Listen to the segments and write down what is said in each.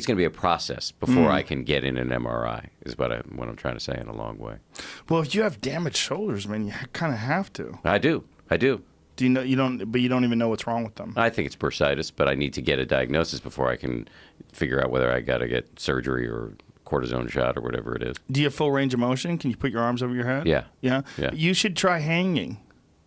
it's going to be a process before I can get in an MRI, is what I'm trying to say in a long way. Well, if you have damaged shoulders, man, you kind of have to. I do. Do you know you don't? But you don't even know what's wrong with them. I think it's bursitis, but I need to get a diagnosis before I can figure out whether I got to get surgery or cortisone shot or whatever it is. Do you have full range of motion? Can you put your arms over your head? Yeah. Yeah? Yeah. You should try hanging.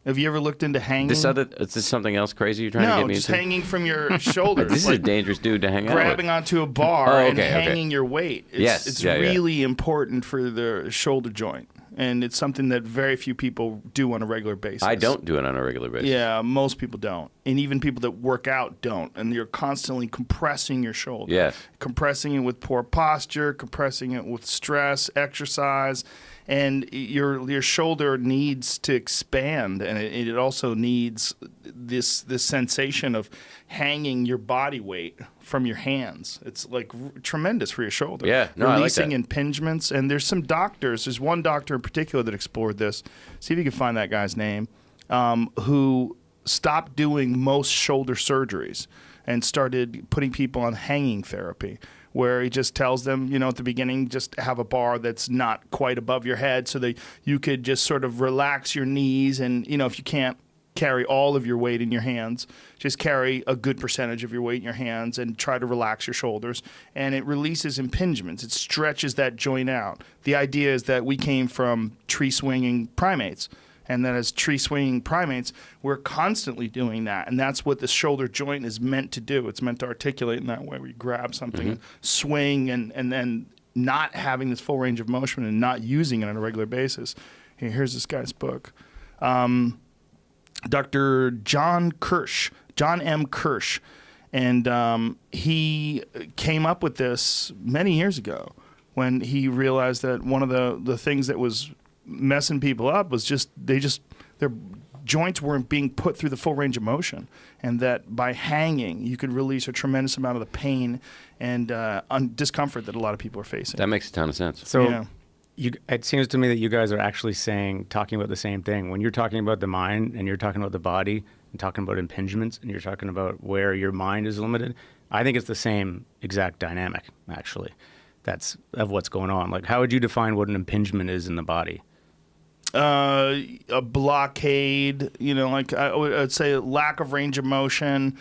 Have you ever looked into hanging? Is this something else crazy you're trying to get me just into? hanging from your shoulders. This is a dangerous dude to hang out with. Grabbing onto a bar and hanging your weight. It's really important for the shoulder joint. And it's something that very few people do on a regular basis. I don't do it on a regular basis. Yeah, most people don't. And even people that work out don't. And you're constantly compressing your shoulder. Yes. Compressing it with poor posture, compressing it with stress, exercise. And your shoulder needs to expand, and it also needs this sensation of hanging your body weight from your hands. It's like tremendous for your shoulder. Yeah, no, releasing I like that. impingements. And there's some doctors. There's one doctor in particular that explored this. See if you can find that guy's name. Who stopped doing most shoulder surgeries and started putting people on hanging therapy, where he just tells them, at the beginning, just have a bar that's not quite above your head so that you could just sort of relax your knees. And, if you can't carry all of your weight in your hands, just carry a good percentage of your weight in your hands and try to relax your shoulders. And it releases impingements. It stretches that joint out. The idea is that we came from tree-swinging primates. And that as tree-swinging primates, we're constantly doing that. And that's what the shoulder joint is meant to do. It's meant to articulate in that way, where you grab something, swing, and then not having this full range of motion and not using it on a regular basis. Here's this guy's book. Dr. John M. Kirsch. And he came up with this many years ago when he realized that one of the things that was messing people up was their joints weren't being put through the full range of motion, and that by hanging you could release a tremendous amount of the pain and discomfort that a lot of people are facing. That makes a ton of sense. So it seems to me that you guys are actually talking about the same thing. When you're talking about the mind and you're talking about the body and talking about impingements and you're talking about where your mind is limited, I think it's the same exact dynamic, actually. That's of what's going on. Like, how would you define what an impingement is in the body? A blockade, I'd say lack of range of motion,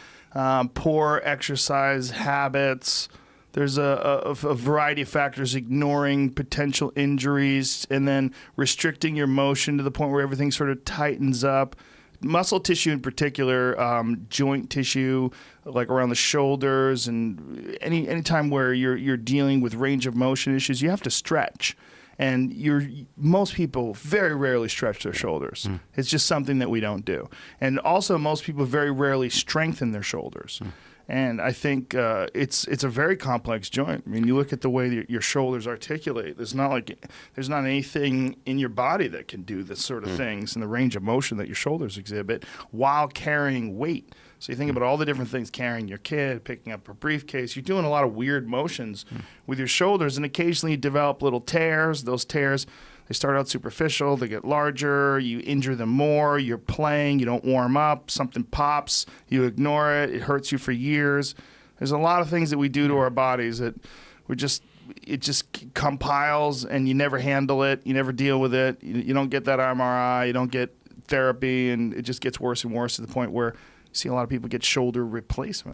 poor exercise habits. There's a variety of factors, ignoring potential injuries, and then restricting your motion to the point where everything sort of tightens up. Muscle tissue in particular, joint tissue, like around the shoulders, and any time where you're dealing with range of motion issues, you have to stretch. And most people very rarely stretch their shoulders. It's just something that we don't do. And also, most people very rarely strengthen their shoulders. And I think it's a very complex joint. I mean, you look at the way that your shoulders articulate. There's not anything in your body that can do this sort of things and the range of motion that your shoulders exhibit while carrying weight. So you think about all the different things, carrying your kid, picking up a briefcase. You're doing a lot of weird motions with your shoulders, and occasionally you develop little tears. Those tears, they start out superficial, they get larger, you injure them more, you're playing, you don't warm up, something pops, you ignore it, it hurts you for years. There's a lot of things that we do to our bodies that it just compiles, and you never handle it, you never deal with it, you don't get that MRI, you don't get therapy, and it just gets worse and worse to the point where you see a lot of people get shoulder replacement.